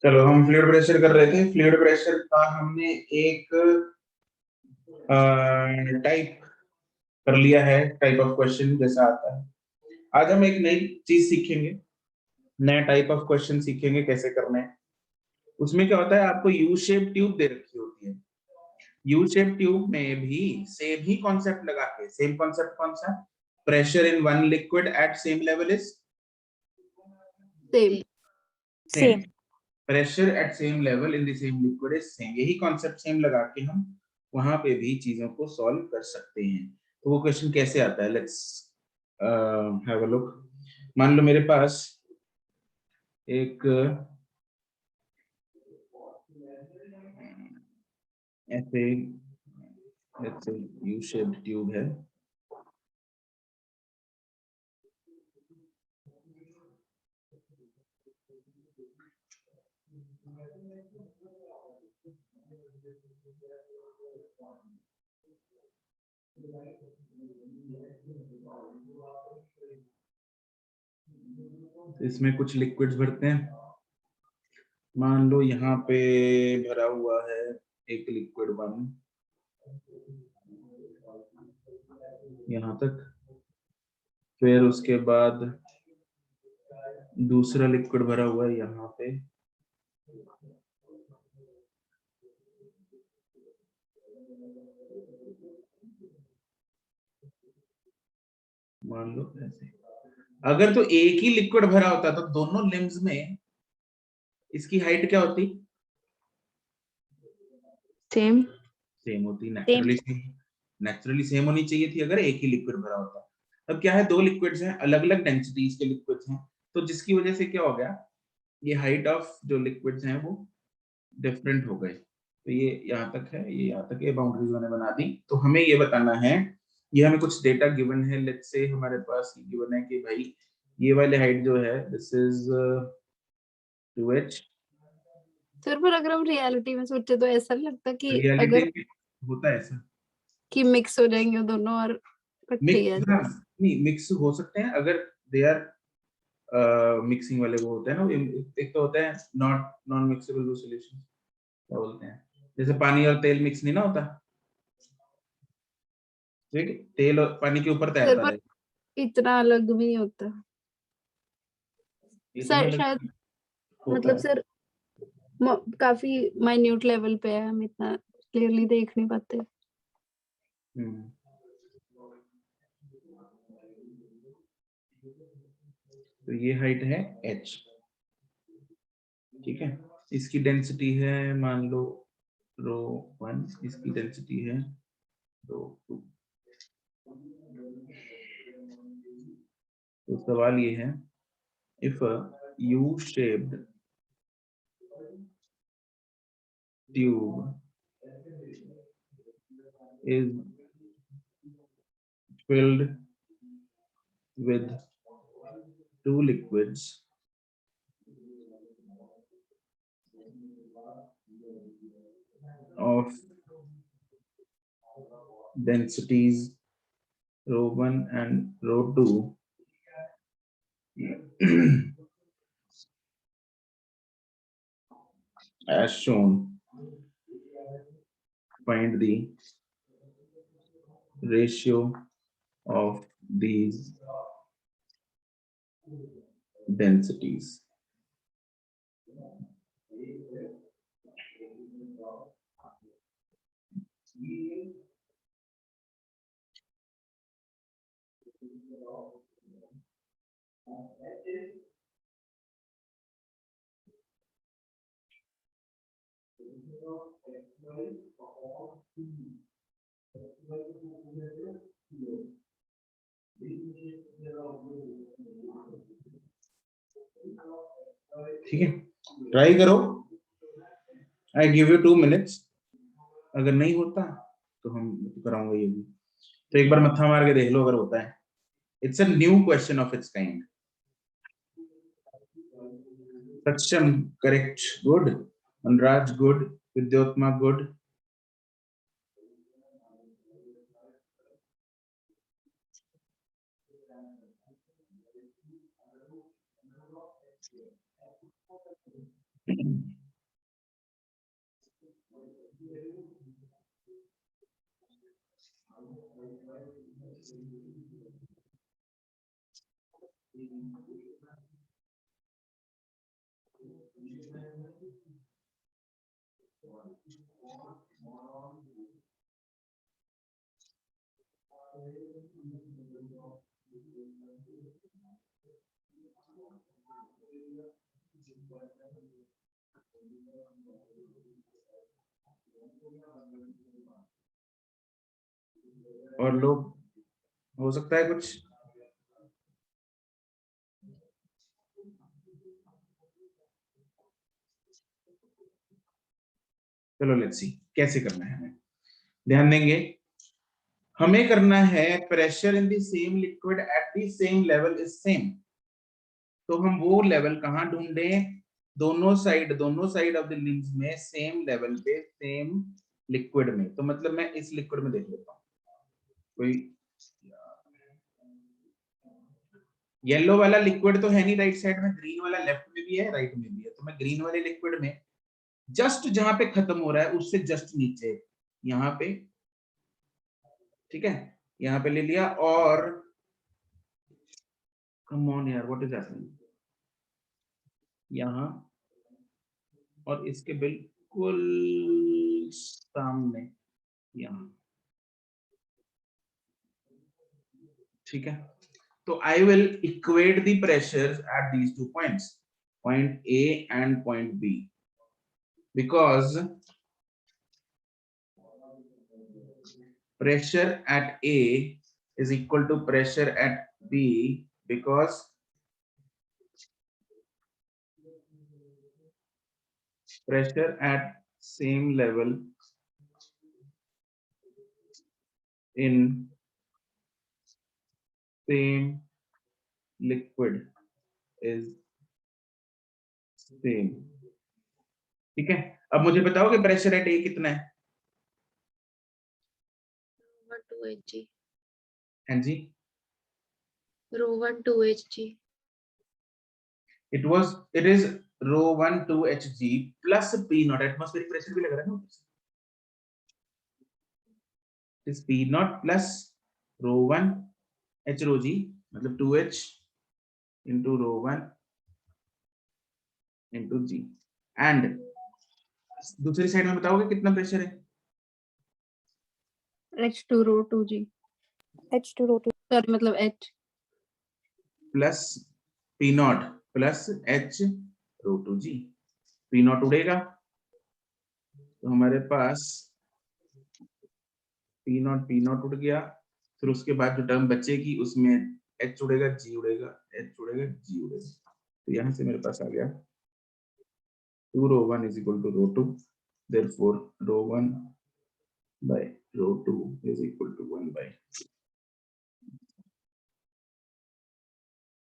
चलो हम fluid pressure कर रहे थे। फ्लूइड प्रेशर का हमने एक टाइप कर लिया है, टाइप ऑफ क्वेश्चन जैसा आता है। आज हम एक नई चीज सीखेंगे, नया टाइप ऑफ क्वेश्चन सीखेंगे कैसे करना है। उसमें क्या होता है, आपको यू शेप ट्यूब दे रखी होती है। यू शेप ट्यूब में भी सेम ही कॉन्सेप्ट लगा के, सेम कॉन्सेप्ट कौन सा, pressure in one liquid at same level is same same, pressure at same level in the same liquid is same. यही कॉन्सेप्ट सेम लगा के हम वहां पे भी चीजों को सॉल्व कर सकते हैं। तो वो क्वेश्चन कैसे आता है, लेट्स हैव अ लुक। मान लो मेरे पास एक ऐसे यू शेप्ड ट्यूब है। इसमें कुछ लिक्विड्स भरते हैं। मान लो यहाँ पे भरा हुआ है एक लिक्विड वन, यहाँ तक। फिर उसके बाद दूसरा लिक्विड भरा हुआ है यहाँ पे, मान लो ऐसे। अगर तो एक ही लिक्विड भरा होता तो दोनों लिम्स में इसकी हाइट क्या होती, सेम सेम होती। नेचुरली सेम होनी चाहिए थी अगर एक ही लिक्विड भरा होता। अब क्या है, दो लिक्विड्स हैं, अलग अलग डेंसिटीज के लिक्विड्स हैं, तो जिसकी वजह से क्या हो गया, ये हाइट ऑफ जो लिक्विड्स हैं वो डिफरेंट हो गए। तो ये यहाँ तक है, ये यहाँ तक, ये बाउंड्रीज मैंने बना दी। तो हमें ये बताना है, ये हमें कुछ डेटा गिवन है। लेट्स से हमारे पास गिवन है कि भाई ये वाली हाइट जो है दिस इज 2h। सर, पर अगर हम रियलिटी में सोचे तो ऐसा नहीं लगता कि रियलिटी अगर में होता है ऐसा, कि मिक्स हो जाएंगे वो दोनों और इकट्ठे आ मिक्स, हाँ, जाए। नहीं मिक्स हो सकते हैं अगर दे आर मिक्सिंग वाले वो होते हैं ना। एक तो होता है नॉट नॉन मिक्सेबल सॉल्यूशन, क्या बोलते हैं, जैसे पानी और तेल मिक्स नहीं ना होता, ठीक है, तेल और पानी के ऊपर सर, तैरता पर रहे। इतना अलग भी नहीं होता इतना सर, अलग शायद। होता मतलब है। सर, काफी माइन्यूट लेवल पे है, हम इतना क्लियरली देख नहीं पाते। हम्म, तो ये हाइट है h, ठीक है। इसकी डेंसिटी है मान लो रो 1, इसकी डेंसिटी है रो 2। तो सवाल ये है, if a U shaped tube is filled with two liquids of densities rho 1 and rho 2, as shown, find the ratio of these densities. ठीक है, ट्राई करो। I give you 2 minutes। अगर नहीं होता तो हम कराऊंगा ये भी। तो एक बार मत्था मार के देख लो अगर होता है। It's a new question of its kind. Saksham correct, good. Anuraj good, Vidyotma good. और लोग हो सकता है कुछ चलो लेट्स सी कैसे करना है हमें। ध्यान देंगे, हमें करना है pressure in the same liquid at the same level is same. तो हम वो लेवल कहां ढूंढें? दोनों साइड ऑफ द लिम्स में सेम लेवल पे सेम लिक्विड में। तो मतलब मैं इस लिक्विड में देख लेता हूं, कोई येलो वाला लिक्विड तो है नहीं राइट साइड में, ग्रीन वाला लेफ्ट में भी है राइट में भी है। तो मैं ग्रीन वाले लिक्विड में जस्ट जहां पे खत्म हो रहा है उससे जस्ट नीचे यहाँ पे, ठीक है, यहाँ पे ले लिया। और कम ऑन यार, व्हाट इज हैपनिंग, यहाँ और इसके बिल्कुल सामने यहाँ, ठीक है। तो I will equate the pressures at these 2 points, point A and point B, because pressure at A is equal to pressure at B, because pressure at same level in same liquid is same, ठीक है। अब मुझे बताओ कि pressure at ए कितना है? 2 Hg, हाँ जी, ρ1 2 Hg, it is ρ1 2 Hg plus P naught, atmospheric pressure भी लग रहा है ना, is P naught plus ρ1 H rho G, मतलब 2H into ρ1 into G। And दूसरी साइड में बताओगे कितना प्रेशर है? H2 rho 2g, H2 rho 2 sorry मतलब H plus P naught plus H rho 2G। P naught उड़ेगा तो हमारे पास P naught उड़ गया। फिर उसके बाद जो टर्म बचेगी उसमें H उड़ेगा, G उड़ेगा, H उड़ेगा, G उड़ेगा। तो यहाँ से मेरे पास आ गया 2 rho 1 is equal to rho 2, therefore rho 1 by rho 2 is equal to 1 by।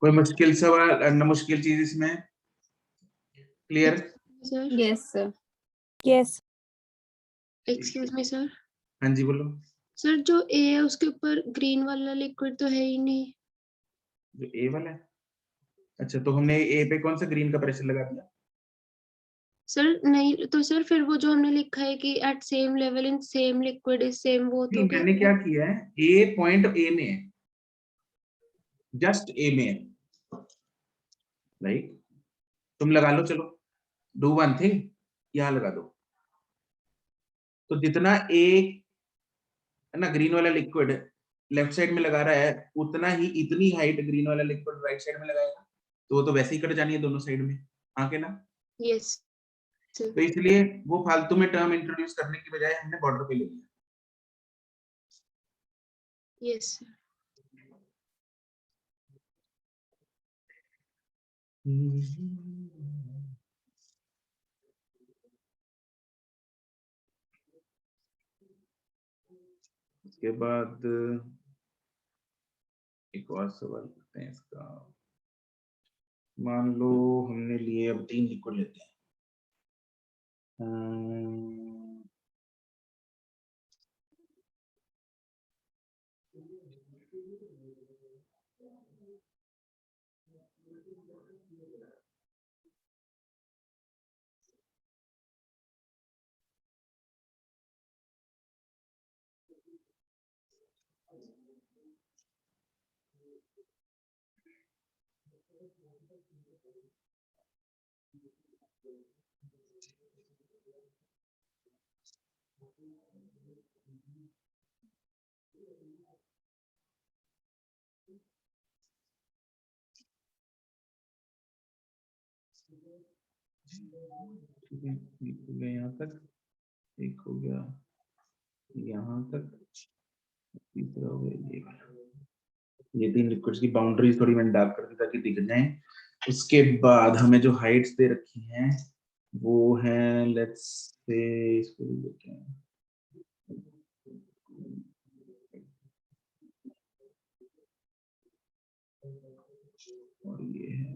कोई मुश्किल सवाल, न मुश्किल चीज इसमें clear? sir, yes sir yes excuse me sir, हाँ जी बोलो। सर जो A है उसके ऊपर ग्रीन वाला लिक्विड तो है ही नहीं। जो ए वाला है, अच्छा तो हमने ए पे कौन सा ग्रीन का प्रेशर लगा दिया? सर नहीं तो सर फिर वो जो हमने लिखा है कि at same level in same liquid is same, वो तो मैंने क्या किया है, ए पॉइंट ए में है, जस्ट ए में है, राइट। तुम लगा लो, चलो डू वन थे, यहाँ लगा दो। तो जितना ए ना ग्रीन वाला लिक्विड लेफ्ट साइड में लगा रहा है, उतना ही इतनी हाइट ग्रीन वाला लिक्विड राइट साइड में लगाएगा। तो वो तो वैसे ही कट जानी है दोनों साइड में, हाँ के ना? यस तो इसलिए वो फालतू में टर्म इंट्रोड्यूस करने की बजाय हमने बॉर्डर पे ले लिया। यस उसके बाद एक और सवाल करते हैं इसका। मान लो हमने लिए, अब 3 लिक्विड लेते हैं। ठीक है, एक हो गया यहाँ तक, एक हो गया यहाँ तक, तीसरा हो गया ये 3 लिक्विड्स की बाउंड्रीज थोड़ी मैंने डार्क कर दी ताकि दिख जाए। उसके बाद हमें जो हाइट्स दे रखी हैं वो है, लेट्स से इसको भी देखते हैं, और ये है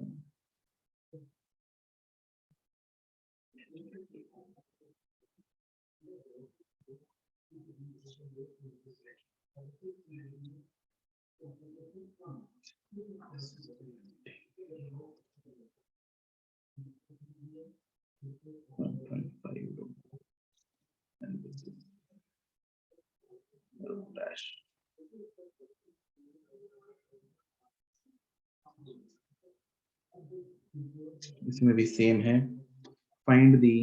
इसमें भी सेम है, find the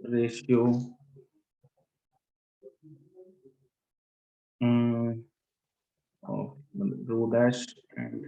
ratio of rho dash and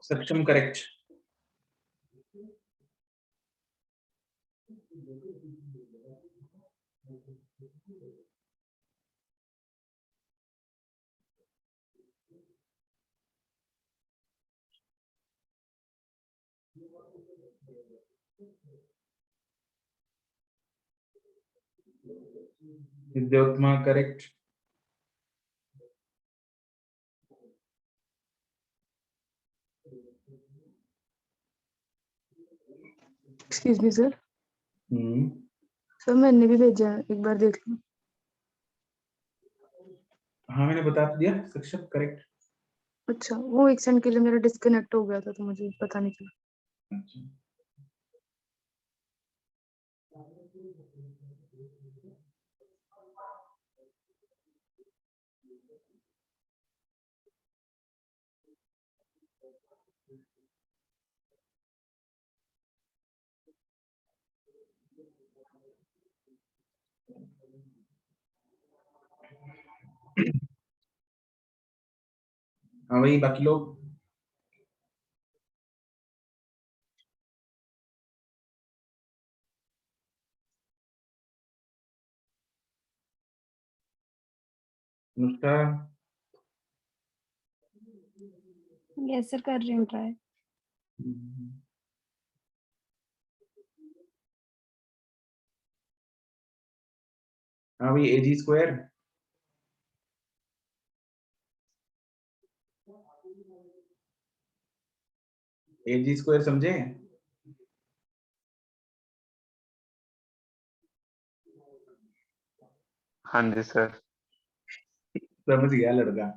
Saksham correct. Vidyotma correct. Excuse me sir, hmm, sir मैंने भी भेजा है, एक बार देख लो। हाँ मैंने बता तो दिया, सक्षम करेक्ट। अच्छा, वो एक सेकंड के लिए मेरा डिस्कनेक्ट हो गया था तो मुझे पता नहीं चला। अच्छा, हाँ भाई बाकी लोग अनुष्का, यस सर, कर रही हूँ ट्राई। हाँ भाई एजी स्क्वायर, एजी स्क्वायर समझे? हाँ जी सर। समझ गया लड़का।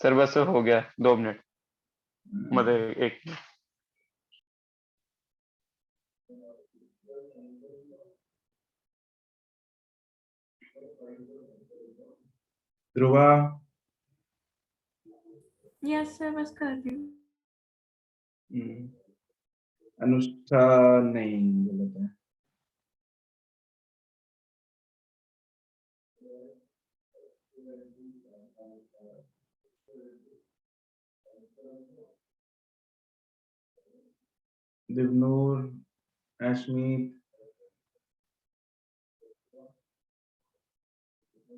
सर बस हो गया 2 मिनट, मतलब 1 मिनट। ध्रुवा, यस सर, बस कर रही हूँ। अनुष्का नहीं, गलत है। दिवनूर, अश्मीत, AG1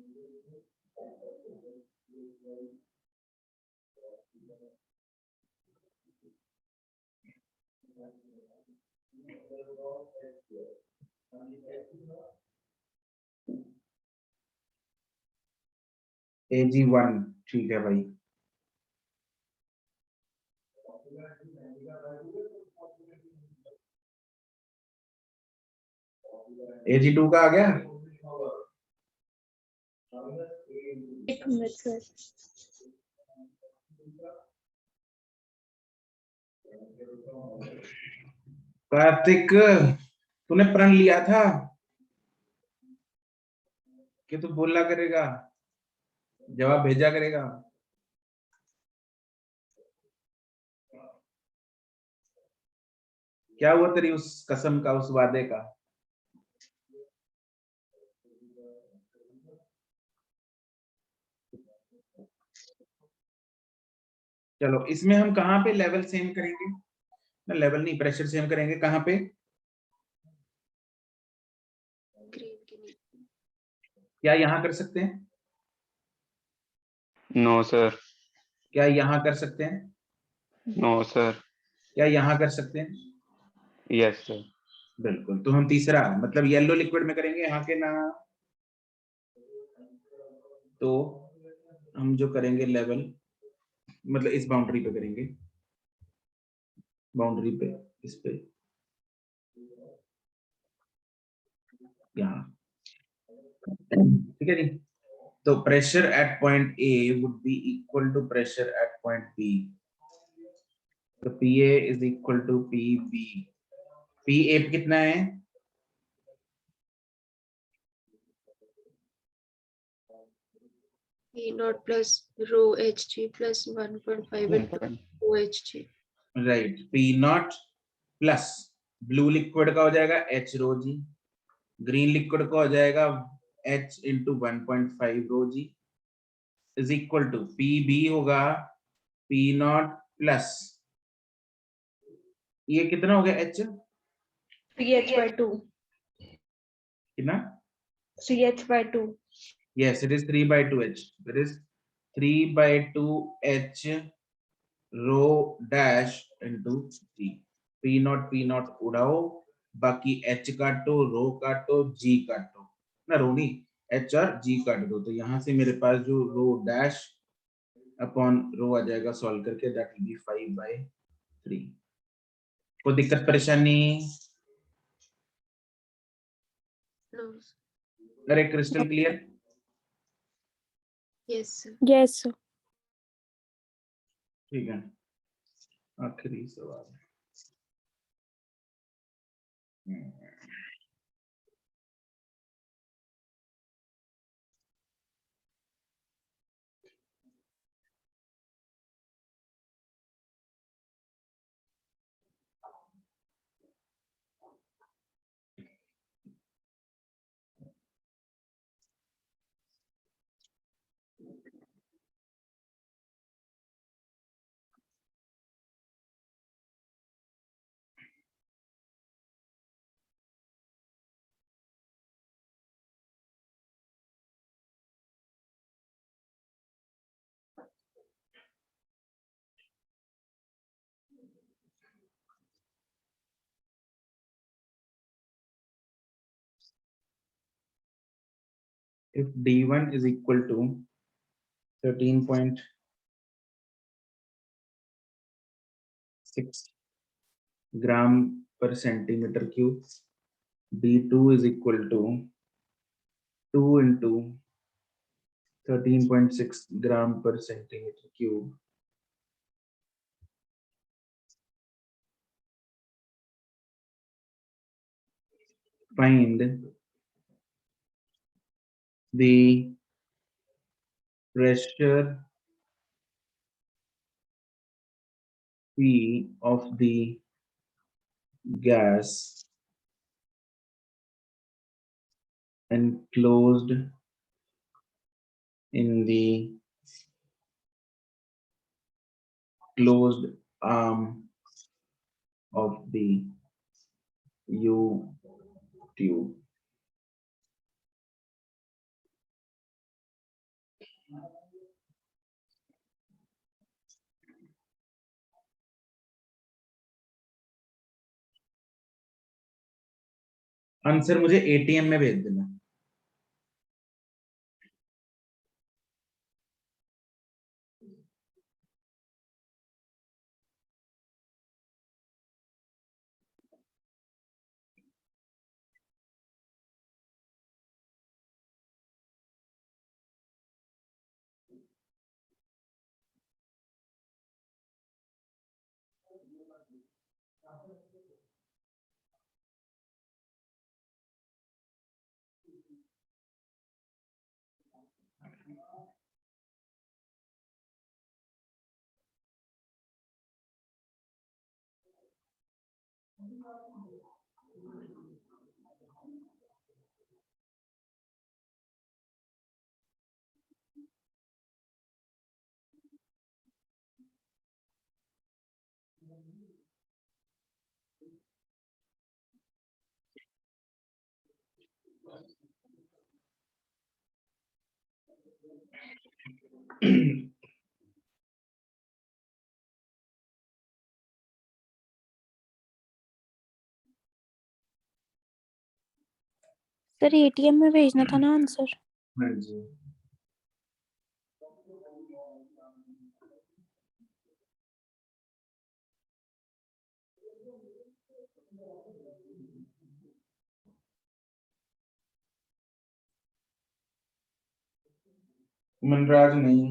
ठीक है भाई। AG2 का आ गया। एक मिनट सर। कार्तिक तूने प्रण लिया था कि तू बोला करेगा, जवाब भेजा करेगा। क्या हुआ तेरी उस कसम का, उस वादे का? चलो इसमें हम कहाँ पे लेवल सेम करेंगे? ना लेवल नहीं, प्रेशर सेम करेंगे। कहाँ पे? ग्रेन के नीचे। क्या यहाँ कर सकते हैं? No sir. क्या यहाँ कर सकते हैं? No sir. क्या यहाँ कर सकते हैं? Yes sir. बिल्कुल। तो हम तीसरा मतलब येलो लिक्विड में करेंगे, यहाँ के ना। तो हम जो करेंगे लेवल, मतलब इस बाउंड्री पे करेंगे, बाउंड्री पे, इस पे, यहाँ। ठीक है जी। तो pressure at point A would be equal to pressure at point B. तो PA is equal to PB। PA कितना है? P naught plus rho Hg plus 1.5 into OHg. Right. P naught plus blue liquid का हो जाएगा H rho g, green liquid का हो जाएगा H into 1.5 rho g is equal to PB होगा P naught plus, ये कितना हो गया H? 3h/2. कितना? 3h/2. Yes, it is 3/2H. It is 3/2H rho dash into G। P not उड़ाओ, बाकी H काटो, रो काटो, G काटो, ना रो नहीं, H और G काट दो। तो यहाँ से मेरे पास जो रो डैश अपॉन रो आ जाएगा सॉल्व करके, दैट विल बी 5/3। कोई दिक्कत परेशानी? No. अरे crystal clear? Yes sir. Yes sir. ठीक है। आखिरी सवाल। If D1 is equal to 13.6 gram per centimeter cube, D2 is equal to 2 into 13.6 gram per centimeter cube, find the pressure P of the gas enclosed in the closed arm of the U tube. Answer मुझे ATM में भेज देना। Sir ATM में भेजना था ना answer. हाँ जी। मनराज नहीं।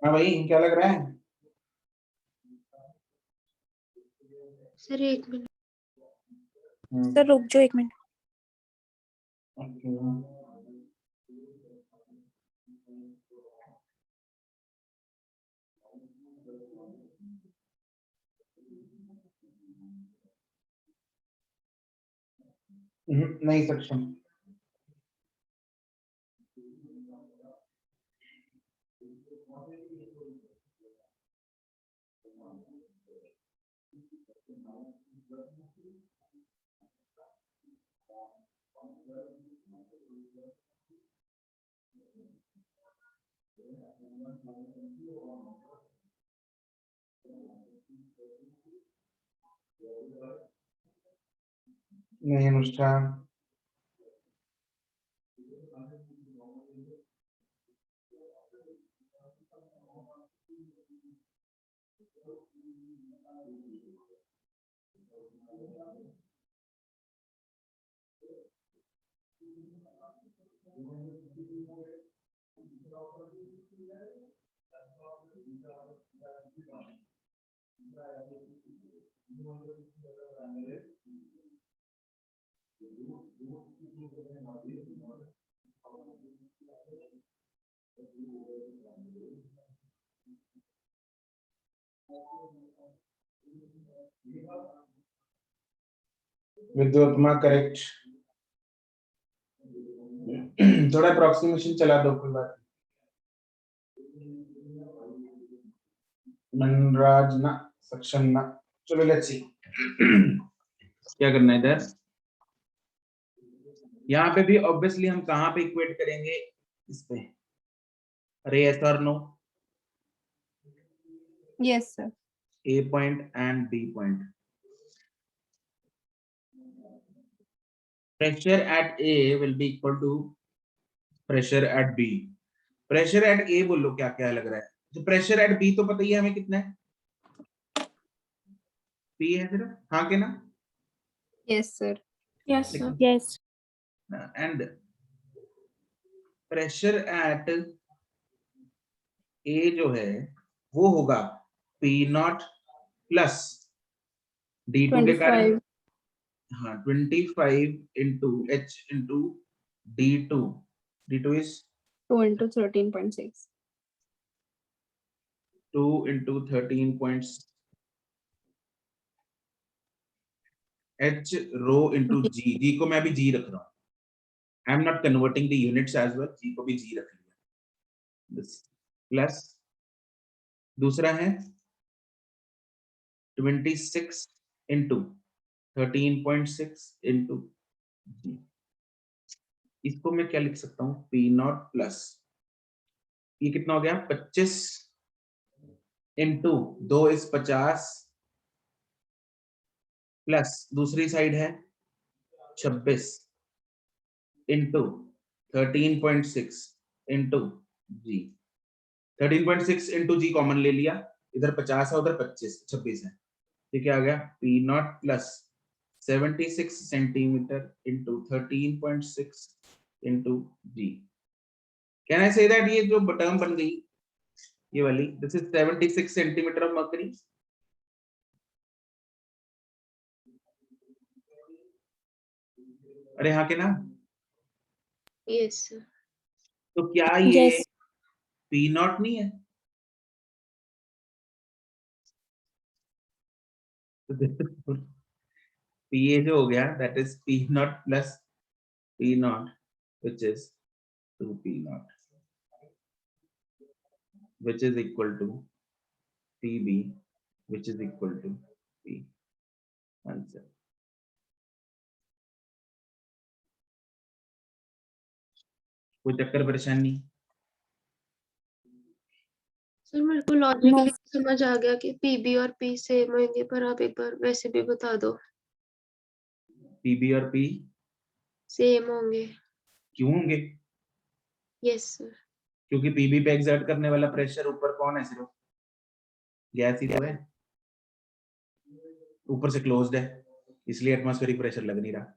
हाँ भाई क्या लग रहा है? सर एक मिनट। सर रुक जाओ 1 मिनट। ओके। नहीं सक्षम। नहीं अनुष्ठान। विद्योत्मा करेक्ट। थोड़ा अप्रोक्सीमेशन चला दो कोई बात। मनराज ना, सक्षम ना। चलो लेट्स सी क्या करना है इधर। यहाँ पे भी ऑब्वियसली हम कहाँ पे इक्वेट करेंगे, इस पे। अरे यस और no? Yes sir. A point and B point. Pressure at A will be equal to pressure at B. Pressure at A बोलो क्या क्या लग रहा है? तो pressure at B तो पता ही है हमें कितना है? P है सिर्फ, हाँ के ना? Yes sir. Yes, sir. Yes. And pressure at A जो है वो होगा P नॉट प्लस D2 के कारण 25 हाँ 25 into H into D2. D2 is 2 into 13.6 2 into 13 points H rho into G. G को मैं भी G रख रहा हूँ. I am not converting the units as well. G को भी G रख लिया. This plus दूसरा है 26 into 13.6 into G. इसको मैं क्या लिख सकता हूँ? P नॉट प्लस ये कितना हो गया? 25 into 2 is 50 प्लस दूसरी साइड है 26 into 13.6 into G. 13.6 into G common ले लिया, इधर 50 है उधर 26 है, ये क्या आ गया? P naught plus 76 centimetre into 13.6 into G. Can I say that ये जो टर्म बन गई ये वाली, this is 76 centimetre of mercury. अरे हाँ के ना? Yes sir. तो क्या ये Yes. P नॉट नहीं है? P ये जो हो गया that is P naught plus P not which is 2P not which is equal to PB which is equal to P. Answer. कोई चक्कर परेशानी? सर मेरे को लॉजिकली समझ आ गया कि पीबी और पी सेम होंगे, पर आप एक बार वैसे भी बता दो। PB और P सेम होंगे। क्यों होंगे? Yes sir. क्योंकि PB पे एक्सर्ट करने वाला प्रेशर ऊपर कौन है? सिर्फ गैस ही तो है, ऊपर से क्लोज्ड है, इसलिए एटमॉस्फेरिक प्रेशर लग नहीं रहा.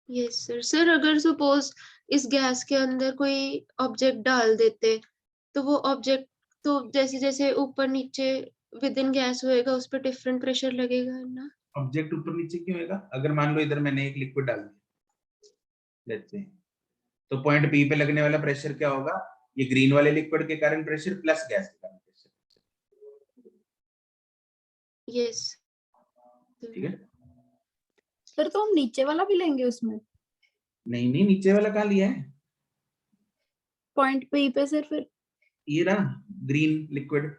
Yes sir. सर अगर सपोज इस गैस के अंदर कोई ऑब्जेक्ट डाल देते तो वो ऑब्जेक्ट तो जैसे जैसे ऊपर नीचे विद इन गैस होएगा उस पर डिफरेंट प्रेशर लगेगा ना? ऑब्जेक्ट ऊपर नीचे क्यों होगा? अगर मान लो इधर मैंने एक लिक्विड डाल दिया लेट्स से, तो पॉइंट P पे लगने वाला प्रेशर क्या होगा? ये ग्रीन वाले लिक्विड के कारण प्रेशर प्लस गैस के कारण प्रेशर. यस ठीक है. सर तो हम नीचे वाला भी लेंगे उसमें? नहीं नहीं, नीचे वाला कहाँ लिया है? पॉइंट पी पे सर फिर ये ना ग्रीन लिक्विड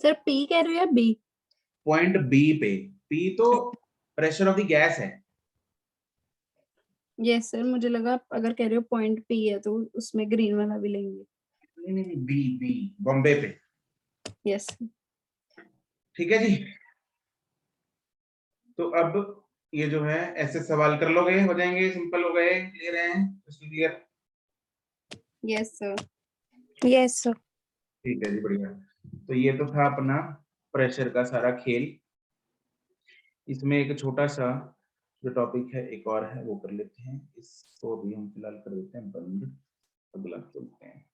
सर पी कह रहे हो या बी? पॉइंट B पे. P तो प्रेशर ऑफ द गैस है. यस सर, मुझे लगा अगर कह रहे हो पॉइंट पी है तो उसमें ग्रीन वाला भी लेंगे. नहीं नहीं, B बॉम्बे पे. यस. ठीक है जी. तो अब ये जो है ऐसे सवाल कर लोगे, हो जाएंगे, सिंपल हो गए, क्लियर है? Clear? Yes sir. Yes, sir. ठीक है जी, बढ़िया. तो ये तो था अपना प्रेशर का सारा खेल. इसमें एक छोटा सा जो टॉपिक है एक और है वो कर लेते हैं, इसको भी हम फिलहाल कर देते हैं बंद, अगला चलते हैं.